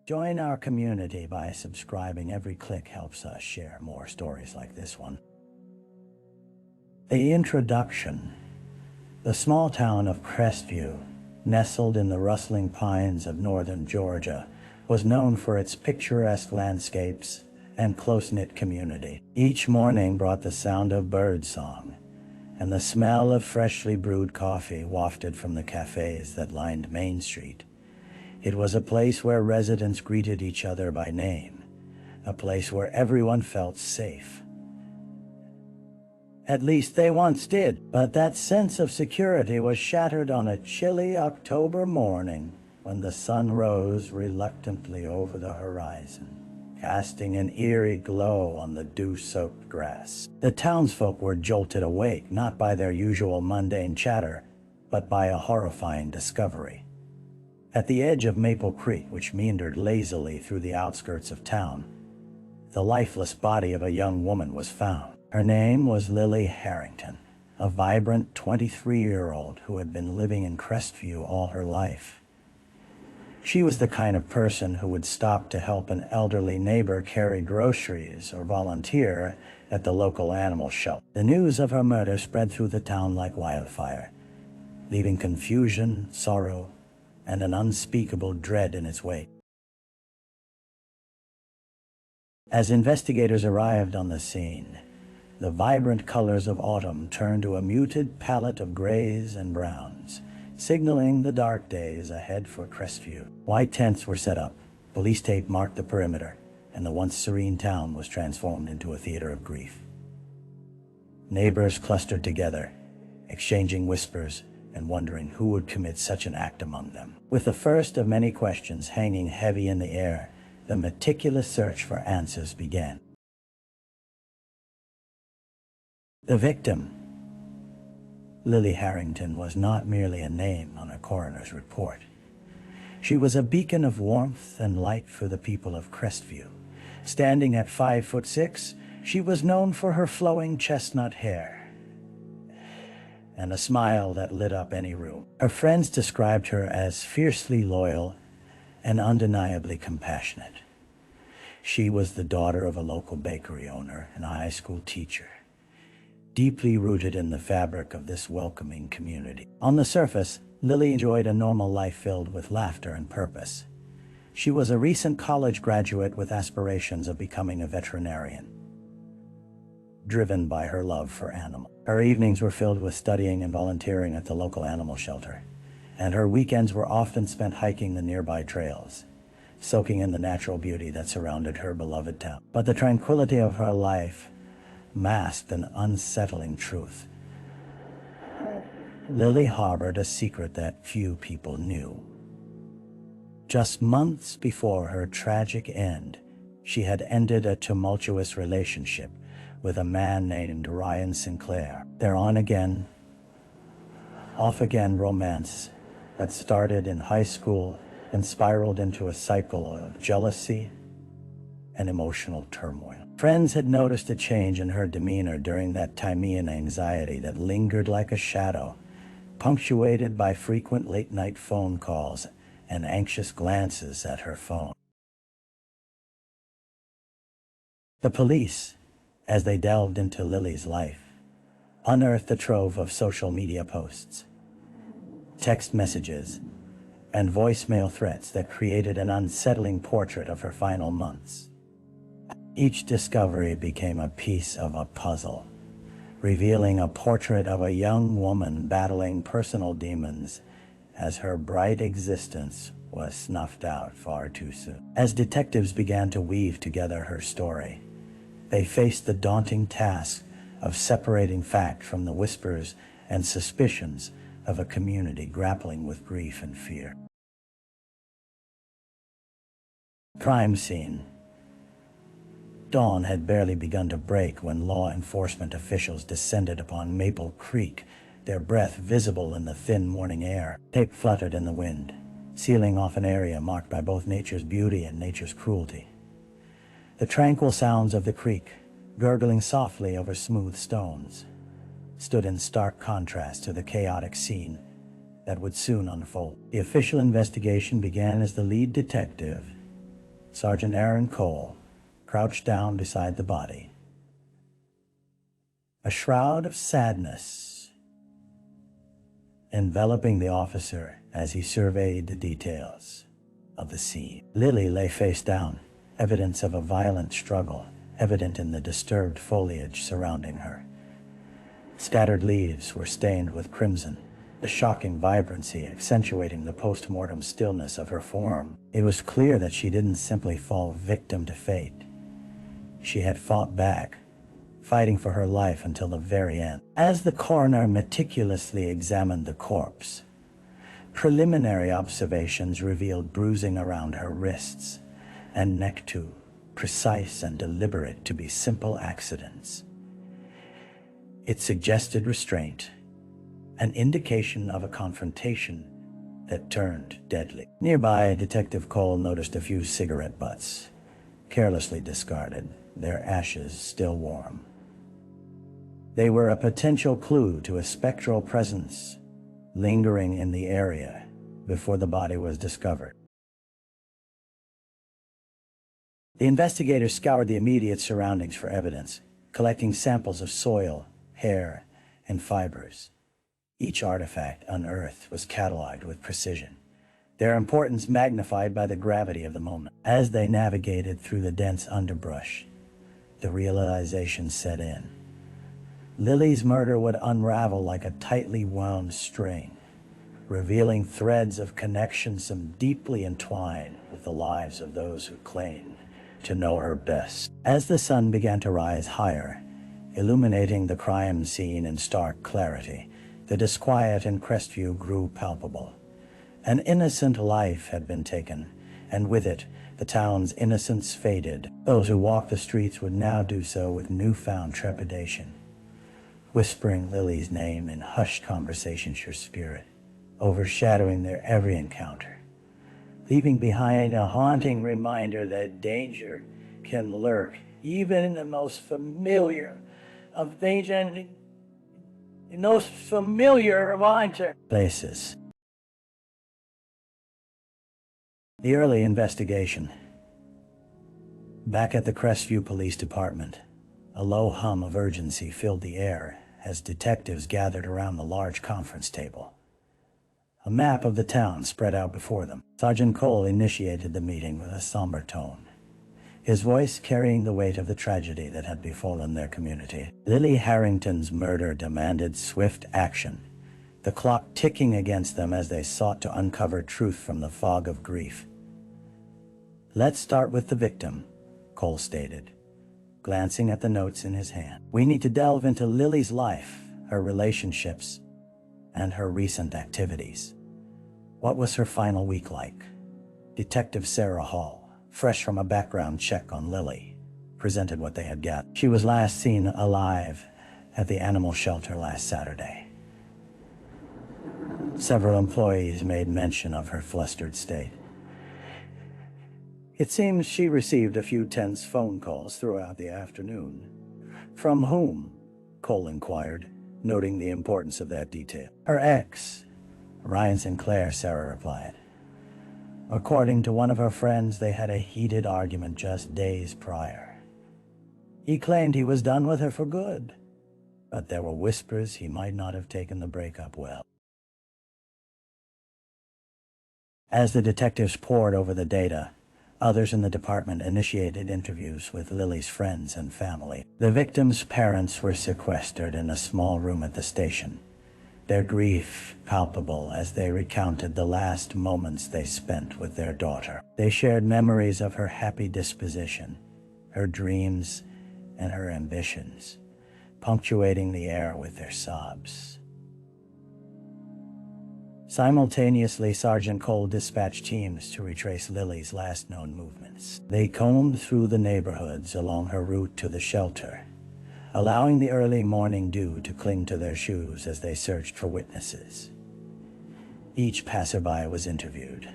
Join our community by subscribing. Every click helps us share more stories like this one. The introduction. The small town of Crestview, nestled in the rustling pines of northern Georgia, was known for its picturesque landscapes and close-knit community. Each morning brought the sound of birdsong and the smell of freshly brewed coffee wafted from the cafes that lined Main Street. It was a place where residents greeted each other by name, a place where everyone felt safe. At least they once did, but that sense of security was shattered on a chilly October morning when the sun rose reluctantly over the horizon, casting an eerie glow on the dew-soaked grass. The townsfolk were jolted awake not by their usual mundane chatter, but by a horrifying discovery. At the edge of Maple Creek, which meandered lazily through the outskirts of town, the lifeless body of a young woman was found. Her name was Lily Harrington, a vibrant 23-year-old who had been living in Crestview all her life. She was the kind of person who would stop to help an elderly neighbor carry groceries or volunteer at the local animal shelter. The news of her murder spread through the town like wildfire, leaving confusion, sorrow, and an unspeakable dread in its wake. As investigators arrived on the scene, the vibrant colors of autumn turned to a muted palette of grays and browns, signaling the dark days ahead for Crestview. White tents were set up, police tape marked the perimeter, and the once serene town was transformed into a theater of grief. Neighbors clustered together, exchanging whispers and wondering who would commit such an act among them. With the first of many questions hanging heavy in the air, the meticulous search for answers began. The victim, Lily Harrington, was not merely a name on a coroner's report. She was a beacon of warmth and light for the people of Crestview. Standing at 5'6", she was known for her flowing chestnut hair and a smile that lit up any room. Her friends described her as fiercely loyal and undeniably compassionate. She was the daughter of a local bakery owner and a high school teacher, deeply rooted in the fabric of this welcoming community. On the surface, Lily enjoyed a normal life filled with laughter and purpose. She was a recent college graduate with aspirations of becoming a veterinarian, driven by her love for animals. Her evenings were filled with studying and volunteering at the local animal shelter, and her weekends were often spent hiking the nearby trails, soaking in the natural beauty that surrounded her beloved town. But the tranquility of her life masked an unsettling truth. Lily harbored a secret that few people knew. Just months before her tragic end, she had ended a tumultuous relationship with a man named Ryan Sinclair. Their on-again, off-again romance that started in high school and spiraled into a cycle of jealousy and emotional turmoil. Friends had noticed a change in her demeanor during that time, and anxiety that lingered like a shadow, punctuated by frequent late-night phone calls and anxious glances at her phone. The police, as they delved into Lily's life, unearthed a trove of social media posts, text messages, and voicemail threats that created an unsettling portrait of her final months. Each discovery became a piece of a puzzle, revealing a portrait of a young woman battling personal demons as her bright existence was snuffed out far too soon. As detectives began to weave together her story, they faced the daunting task of separating fact from the whispers and suspicions of a community grappling with grief and fear. Crime scene. Dawn had barely begun to break when law enforcement officials descended upon Maple Creek, their breath visible in the thin morning air. Tape fluttered in the wind, sealing off an area marked by both nature's beauty and nature's cruelty. The tranquil sounds of the creek, gurgling softly over smooth stones, stood in stark contrast to the chaotic scene that would soon unfold. The official investigation began as the lead detective, Sergeant Aaron Cole crouched down beside the body. A shroud of sadness enveloping the officer as he surveyed the details of the scene. Lily lay face down, evidence of a violent struggle evident in the disturbed foliage surrounding her. Scattered leaves were stained with crimson, the shocking vibrancy accentuating the post-mortem stillness of her form. It was clear that she didn't simply fall victim to fate. She had fought back, fighting for her life until the very end. As the coroner meticulously examined the corpse, preliminary observations revealed bruising around her wrists and neck, too precise and deliberate to be simple accidents. It suggested restraint, an indication of a confrontation that turned deadly. Nearby, Detective Cole noticed a few cigarette butts, carelessly discarded, their ashes still warm. They were a potential clue to a spectral presence lingering in the area before the body was discovered. The investigators scoured the immediate surroundings for evidence, collecting samples of soil, hair, and fibers. Each artifact unearthed was cataloged with precision, their importance magnified by the gravity of the moment. As they navigated through the dense underbrush, the realization set in. Lily's murder would unravel like a tightly wound string, revealing threads of connection some deeply entwined with the lives of those who claimed to know her best. As the sun began to rise higher, illuminating the crime scene in stark clarity, the disquiet in Crestview grew palpable. An innocent life had been taken, and with it, the town's innocence faded. Those who walked the streets would now do so with newfound trepidation, whispering Lily's name in hushed conversations for spirit, overshadowing their every encounter, leaving behind a haunting reminder that danger can lurk even in the most familiar of places. The early investigation. Back at the Crestview Police Department, a low hum of urgency filled the air as detectives gathered around the large conference table. A map of the town spread out before them. Sergeant Cole initiated the meeting with a somber tone, his voice carrying the weight of the tragedy that had befallen their community. Lily Harrington's murder demanded swift action, the clock ticking against them as they sought to uncover truth from the fog of grief. "Let's start with the victim," Cole stated, glancing at the notes in his hand. "We need to delve into Lily's life, her relationships, and her recent activities. What was her final week like?" Detective Sarah Hall, fresh from a background check on Lily, presented what they had gathered. She was last seen alive at the animal shelter last Saturday. Several employees made mention of her flustered state. It seems she received a few tense phone calls throughout the afternoon. "From whom?" Cole inquired, noting the importance of that detail. "Her ex, Ryan Sinclair," Sarah replied. "According to one of her friends, they had a heated argument just days prior. He claimed he was done with her for good, but there were whispers he might not have taken the breakup well." As the detectives pored over the data, others in the department initiated interviews with Lily's friends and family. The victim's parents were sequestered in a small room at the station, their grief palpable as they recounted the last moments they spent with their daughter. They shared memories of her happy disposition, her dreams, and her ambitions, punctuating the air with their sobs. Simultaneously, Sergeant Cole dispatched teams to retrace Lily's last known movements. They combed through the neighborhoods along her route to the shelter, allowing the early morning dew to cling to their shoes as they searched for witnesses. Each passerby was interviewed,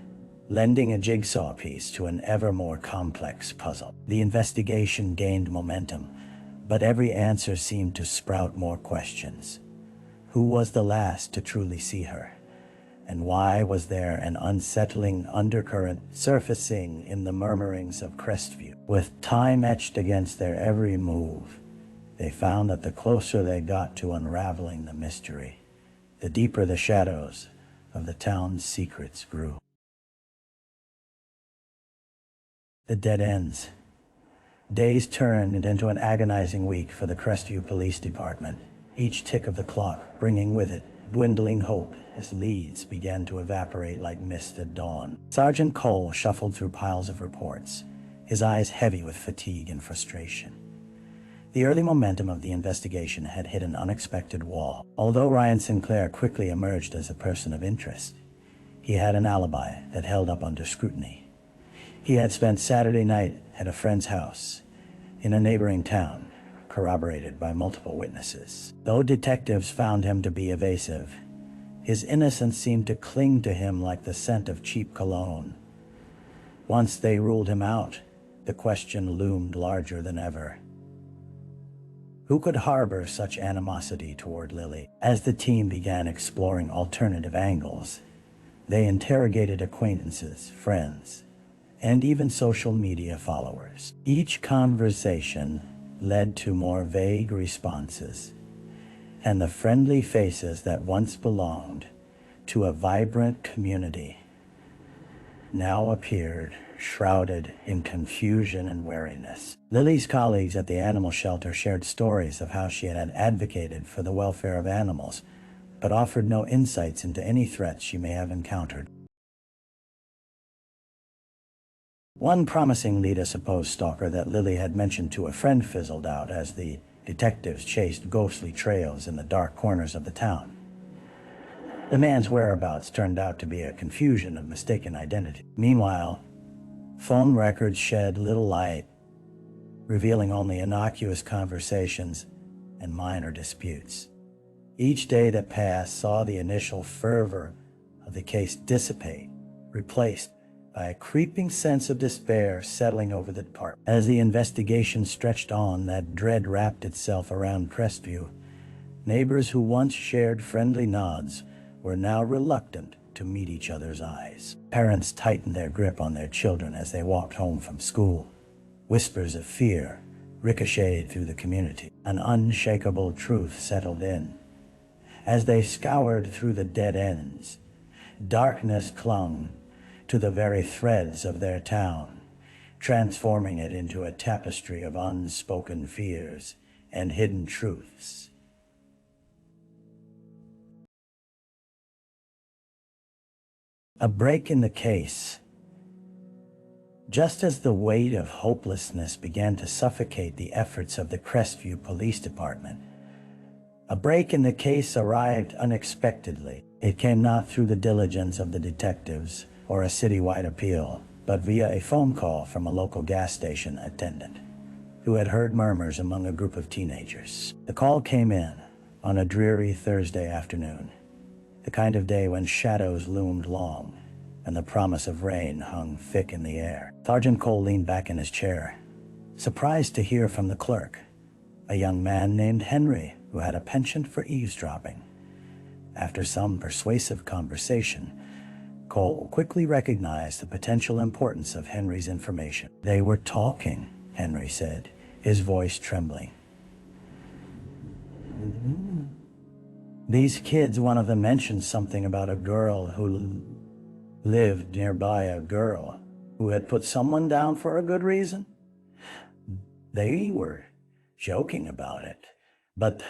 lending a jigsaw piece to an ever more complex puzzle. The investigation gained momentum, but every answer seemed to sprout more questions. Who was the last to truly see her? And why was there an unsettling undercurrent surfacing in the murmurings of Crestview? With time etched against their every move, they found that the closer they got to unraveling the mystery, the deeper the shadows of the town's secrets grew. The dead ends. Days turned into an agonizing week for the Crestview Police Department, each tick of the clock bringing with it dwindling hope as leads began to evaporate like mist at dawn. Sergeant Cole shuffled through piles of reports, his eyes heavy with fatigue and frustration. The early momentum of the investigation had hit an unexpected wall. Although Ryan Sinclair quickly emerged as a person of interest, he had an alibi that held up under scrutiny. He had spent Saturday night at a friend's house in a neighboring town, corroborated by multiple witnesses. Though detectives found him to be evasive, his innocence seemed to cling to him like the scent of cheap cologne. Once they ruled him out, the question loomed larger than ever. Who could harbor such animosity toward Lily? As the team began exploring alternative angles, they interrogated acquaintances, friends, and even social media followers. Each conversation led to more vague responses, and the friendly faces that once belonged to a vibrant community now appeared shrouded in confusion and wariness. Lily's colleagues at the animal shelter shared stories of how she had advocated for the welfare of animals, but offered no insights into any threats she may have encountered. One promising lead, a supposed stalker that Lily had mentioned to a friend, fizzled out as the detectives chased ghostly trails in the dark corners of the town. The man's whereabouts turned out to be a confusion of mistaken identity. Meanwhile, phone records shed little light, revealing only innocuous conversations and minor disputes. Each day that passed saw the initial fervor of the case dissipate, replaced by a creeping sense of despair settling over the department. As the investigation stretched on, that dread wrapped itself around Crestview. Neighbors who once shared friendly nods were now reluctant to meet each other's eyes. Parents tightened their grip on their children as they walked home from school. Whispers of fear ricocheted through the community. An unshakable truth settled in. As they scoured through the dead ends, darkness clung to the very threads of their town, transforming it into a tapestry of unspoken fears and hidden truths. A break in the case. Just as the weight of hopelessness began to suffocate the efforts of the Crestview Police Department, a break in the case arrived unexpectedly. It came not through the diligence of the detectives or a citywide appeal, but via a phone call from a local gas station attendant who had heard murmurs among a group of teenagers. The call came in on a dreary Thursday afternoon, the kind of day when shadows loomed long and the promise of rain hung thick in the air. Sergeant Cole leaned back in his chair, surprised to hear from the clerk, a young man named Henry who had a penchant for eavesdropping. After some persuasive conversation, Cole quickly recognized the potential importance of Henry's information. "They were talking," Henry said, his voice trembling. "These kids, one of them mentioned something about a girl who lived nearby, a girl who had put someone down for a good reason. They were joking about it, but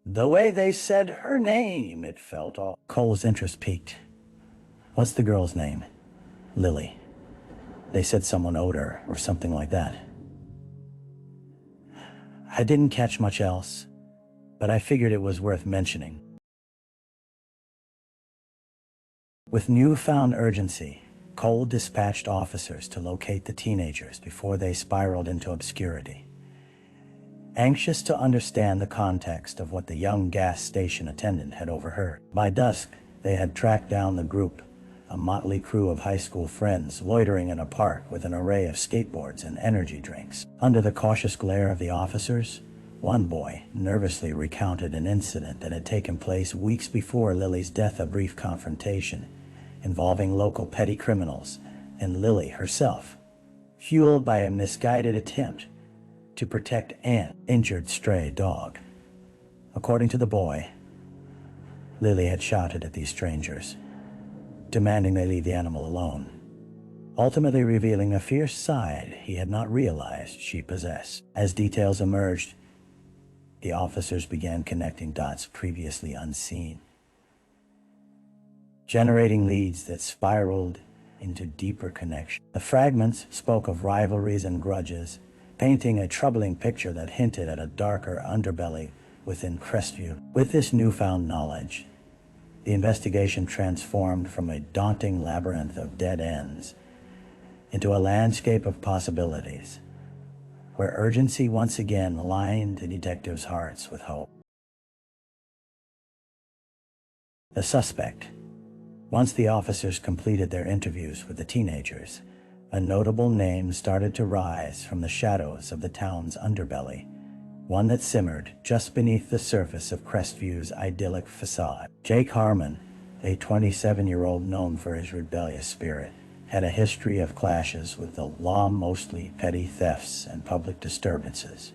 the way they said her name, it felt all..." Cole's interest peaked. "What's the girl's name?" "Lily. They said someone owed her, or something like that." "I didn't catch much else, but I figured it was worth mentioning." With newfound urgency, Cole dispatched officers to locate the teenagers before they spiraled into obscurity. Anxious to understand the context of what the young gas station attendant had overheard. By dusk, they had tracked down the group, a motley crew of high school friends loitering in a park with an array of skateboards and energy drinks. Under the cautious glare of the officers, One boy nervously recounted an incident that had taken place weeks before Lily's death, a brief confrontation involving local petty criminals and Lily herself, fueled by a misguided attempt to protect an injured stray dog. According to the boy, Lily had shouted at these strangers, demanding they leave the animal alone, ultimately revealing a fierce side he had not realized she possessed. As details emerged, the officers began connecting dots previously unseen, generating leads that spiraled into deeper connection. The fragments spoke of rivalries and grudges, painting a troubling picture that hinted at a darker underbelly within Crestview. With this newfound knowledge, the investigation transformed from a daunting labyrinth of dead ends into a landscape of possibilities, where urgency once again lined the detectives' hearts with hope. The suspect. Once the officers completed their interviews with the teenagers, a notable name started to rise from the shadows of the town's underbelly, one that simmered just beneath the surface of Crestview's idyllic facade. Jake Harmon, a 27-year-old known for his rebellious spirit, had a history of clashes with the law, mostly petty thefts and public disturbances.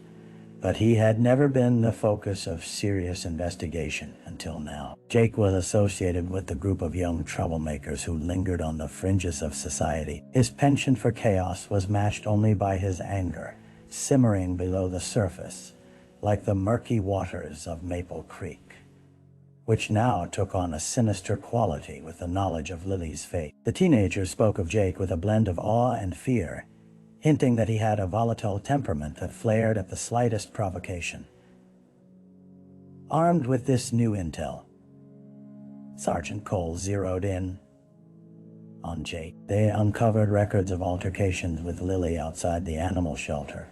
But he had never been the focus of serious investigation until now. Jake was associated with the group of young troublemakers who lingered on the fringes of society. His penchant for chaos was matched only by his anger, simmering below the surface, like the murky waters of Maple Creek, which now took on a sinister quality with the knowledge of Lily's fate. The teenagers spoke of Jake with a blend of awe and fear, hinting that he had a volatile temperament that flared at the slightest provocation. Armed with this new intel, Sergeant Cole zeroed in on Jake. They uncovered records of altercations with Lily outside the animal shelter,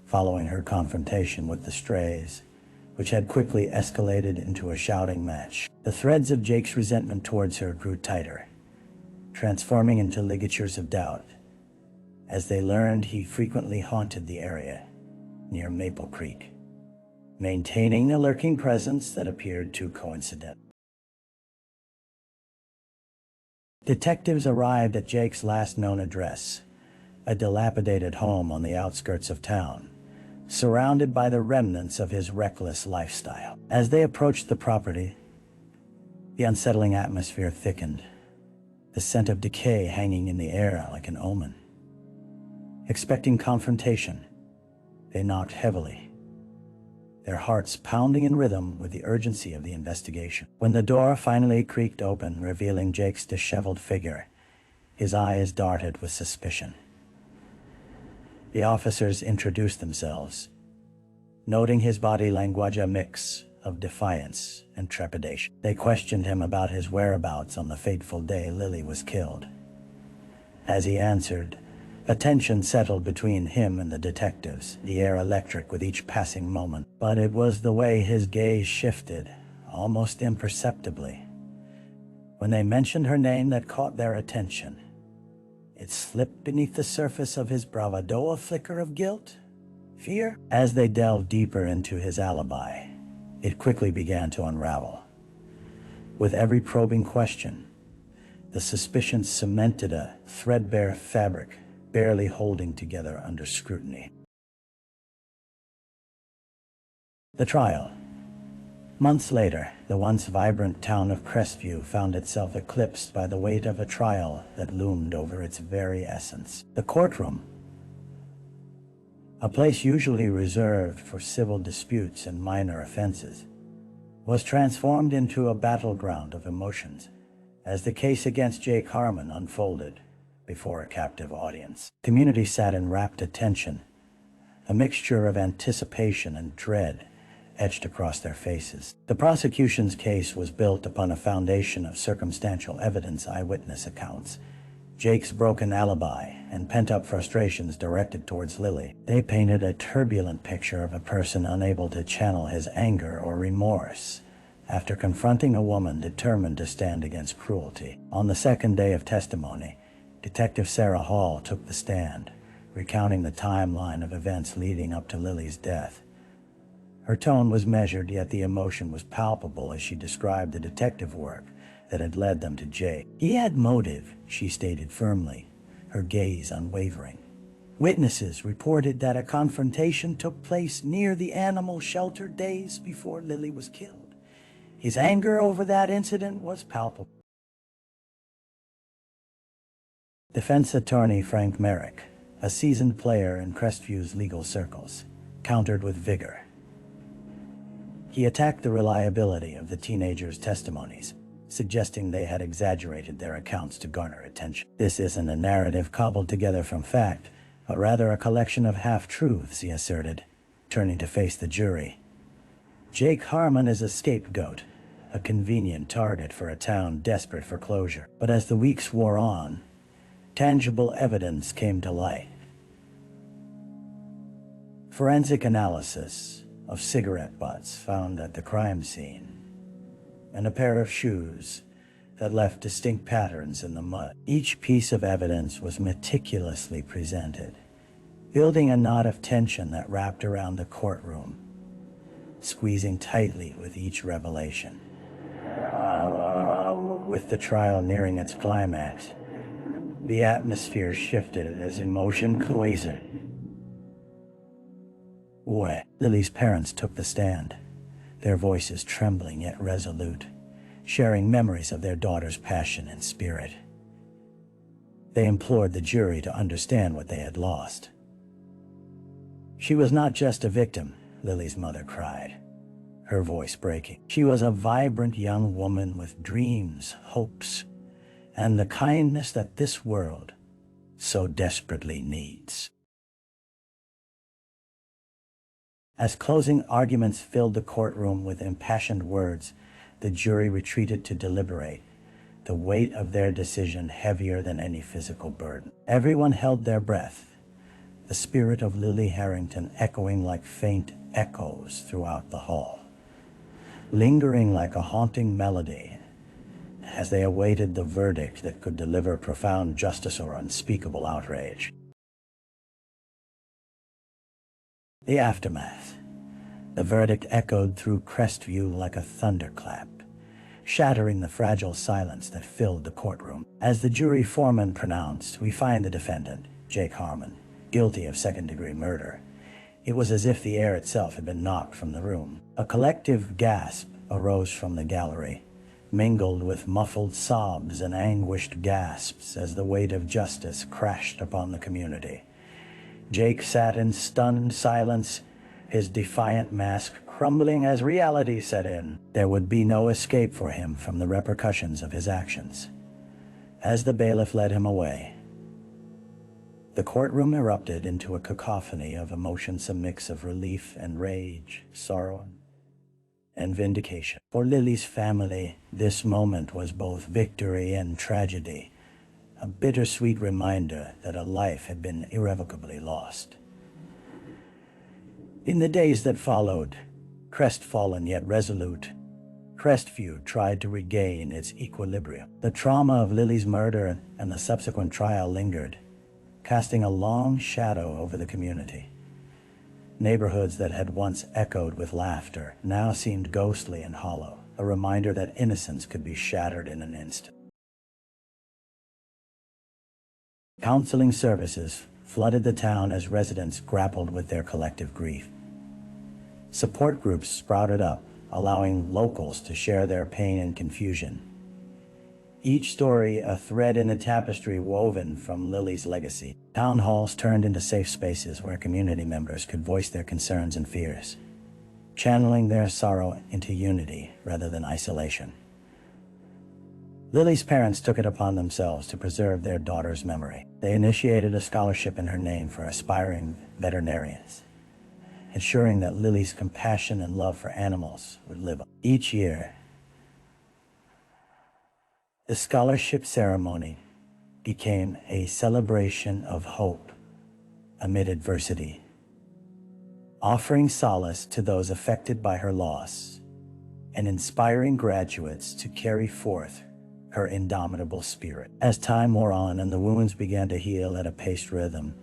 following her confrontation with the strays, which had quickly escalated into a shouting match. The threads of Jake's resentment towards her grew tighter, transforming into ligatures of doubt, as they learned he frequently haunted the area near Maple Creek, maintaining a lurking presence that appeared too coincidental. Detectives arrived at Jake's last known address, a dilapidated home on the outskirts of town, surrounded by the remnants of his reckless lifestyle. As they approached the property, the unsettling atmosphere thickened, the scent of decay hanging in the air like an omen. Expecting confrontation, they knocked heavily, their hearts pounding in rhythm with the urgency of the investigation. When the door finally creaked open, revealing Jake's disheveled figure, his eyes darted with suspicion. The officers introduced themselves, noting his body language a mix of defiance and trepidation. They questioned him about his whereabouts on the fateful day Lily was killed. As he answered, a tension settled between him and the detectives, the air electric with each passing moment. But it was the way his gaze shifted, almost imperceptibly, when they mentioned her name that caught their attention. It slipped beneath the surface of his bravado a flicker of guilt, fear. As they delved deeper into his alibi, it quickly began to unravel. With every probing question, the suspicions cemented a threadbare fabric, barely holding together under scrutiny. The trial. Months later, the once vibrant town of Crestview found itself eclipsed by the weight of a trial that loomed over its very essence. The courtroom, a place usually reserved for civil disputes and minor offenses, was transformed into a battleground of emotions as the case against Jake Harmon unfolded before a captive audience. Community sat in rapt attention, a mixture of anticipation and dread etched across their faces. The prosecution's case was built upon a foundation of circumstantial evidence, eyewitness accounts, Jake's broken alibi, and pent-up frustrations directed towards Lily. They painted a turbulent picture of a person unable to channel his anger or remorse after confronting a woman determined to stand against cruelty. On the second day of testimony, Detective Sarah Hall took the stand, recounting the timeline of events leading up to Lily's death. Her tone was measured, yet the emotion was palpable as she described the detective work that had led them to Jake. He had motive, she stated firmly, her gaze unwavering. Witnesses reported that a confrontation took place near the animal shelter days before Lily was killed. His anger over that incident was palpable. Defense attorney Frank Merrick, a seasoned player in Crestview's legal circles, countered with vigor. He attacked the reliability of the teenagers' testimonies, suggesting they had exaggerated their accounts to garner attention. This isn't a narrative cobbled together from fact, but rather a collection of half-truths, he asserted, turning to face the jury. Jake Harmon is a scapegoat, a convenient target for a town desperate for closure. But as the weeks wore on, tangible evidence came to light. Forensic analysis of cigarette butts found at the crime scene, and a pair of shoes that left distinct patterns in the mud. Each piece of evidence was meticulously presented, building a knot of tension that wrapped around the courtroom, squeezing tightly with each revelation. With the trial nearing its climax, the atmosphere shifted as emotion coalesced. Lily's parents took the stand, their voices trembling yet resolute, sharing memories of their daughter's passion and spirit. They implored the jury to understand what they had lost. She was not just a victim, Lily's mother cried, her voice breaking. She was a vibrant young woman with dreams, hopes, and the kindness that this world so desperately needs. As closing arguments filled the courtroom with impassioned words, the jury retreated to deliberate, the weight of their decision heavier than any physical burden. Everyone held their breath, the spirit of Lily Harrington echoing like faint echoes throughout the hall, lingering like a haunting melody as they awaited the verdict that could deliver profound justice or unspeakable outrage. The aftermath. The verdict echoed through Crestview like a thunderclap, shattering the fragile silence that filled the courtroom. As the jury foreman pronounced, "We find the defendant, Jake Harmon, guilty of second-degree murder," it was as if the air itself had been knocked from the room. A collective gasp arose from the gallery, mingled with muffled sobs and anguished gasps as the weight of justice crashed upon the community. Jake sat in stunned silence, his defiant mask crumbling as reality set in. There would be no escape for him from the repercussions of his actions. As the bailiff led him away, the courtroom erupted into a cacophony of emotions, a mix of relief and rage, sorrow and vindication. For Lily's family, this moment was both victory and tragedy, a bittersweet reminder that a life had been irrevocably lost. In the days that followed, crestfallen yet resolute, Crestview tried to regain its equilibrium. The trauma of Lily's murder and the subsequent trial lingered, casting a long shadow over the community. Neighborhoods that had once echoed with laughter now seemed ghostly and hollow, a reminder that innocence could be shattered in an instant. Counseling services flooded the town as residents grappled with their collective grief. Support groups sprouted up, allowing locals to share their pain and confusion. Each story a thread in a tapestry woven from Lily's legacy. Town halls turned into safe spaces where community members could voice their concerns and fears, channeling their sorrow into unity rather than isolation. Lily's parents took it upon themselves to preserve their daughter's memory. They initiated a scholarship in her name for aspiring veterinarians, ensuring that Lily's compassion and love for animals would live on. Each year, the scholarship ceremony became a celebration of hope amid adversity, offering solace to those affected by her loss and inspiring graduates to carry forth her indomitable spirit. As time wore on and the wounds began to heal at a paced rhythm,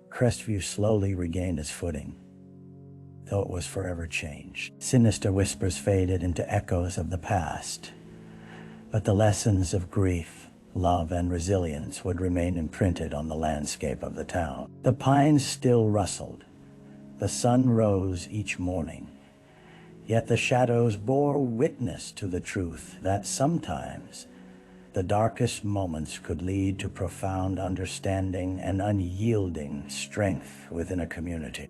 Crestview slowly regained its footing. though it was forever changed. Sinister whispers faded into echoes of the past, but the lessons of grief, love, and resilience would remain imprinted on the landscape of the town. The pines still rustled. The sun rose each morning. Yet the shadows bore witness to the truth that sometimes the darkest moments could lead to profound understanding and unyielding strength within a community.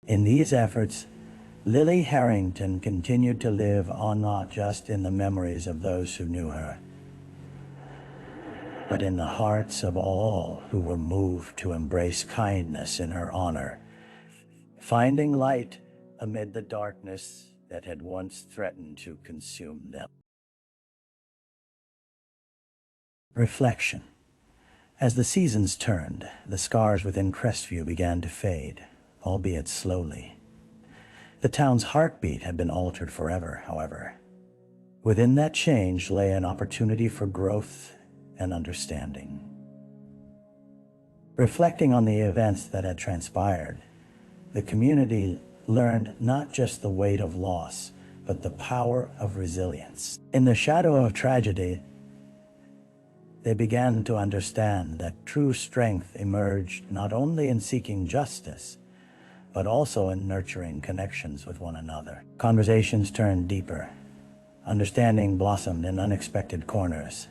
In these efforts, Lily Harrington continued to live on not just in the memories of those who knew her, but in the hearts of all who were moved to embrace kindness in her honor, finding light amid the darkness that had once threatened to consume them. Reflection. As the seasons turned, the scars within Crestview began to fade, albeit slowly. The town's heartbeat had been altered forever, however. Within that change lay an opportunity for growth and understanding. Reflecting on the events that had transpired, the community learned not just the weight of loss, but the power of resilience. In the shadow of tragedy, they began to understand that true strength emerged not only in seeking justice, but also in nurturing connections with one another. Conversations turned deeper, understanding blossomed in unexpected corners,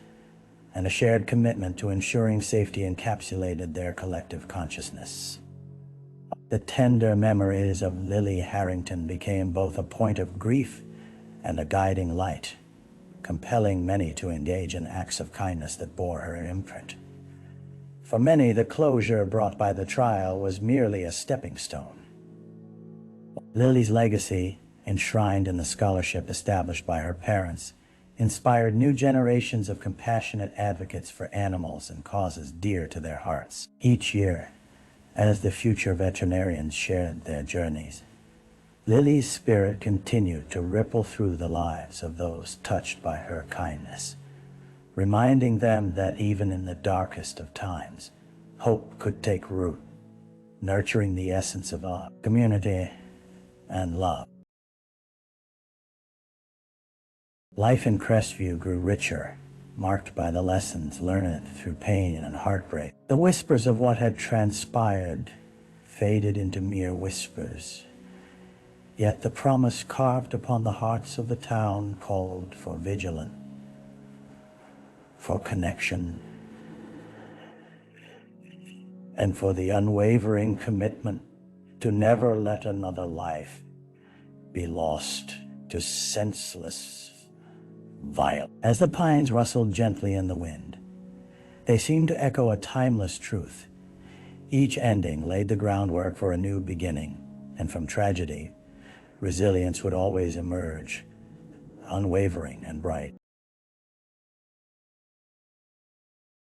and a shared commitment to ensuring safety encapsulated their collective consciousness. The tender memories of Lily Harrington became both a point of grief and a guiding light, compelling many to engage in acts of kindness that bore her imprint. For many, the closure brought by the trial was merely a stepping stone. Lily's legacy, enshrined in the scholarship established by her parents, inspired new generations of compassionate advocates for animals and causes dear to their hearts. Each year, as the future veterinarians shared their journeys, Lily's spirit continued to ripple through the lives of those touched by her kindness, reminding them that even in the darkest of times, hope could take root, nurturing the essence of our community and love. Life in Crestview grew richer, marked by the lessons learned through pain and heartbreak. The whispers of what had transpired faded into mere whispers, yet the promise carved upon the hearts of the town called for vigilance, for connection, and for the unwavering commitment to never let another life be lost to senseless violence. As the pines rustled gently in the wind, they seemed to echo a timeless truth. Each ending laid the groundwork for a new beginning, and from tragedy, resilience would always emerge, unwavering and bright.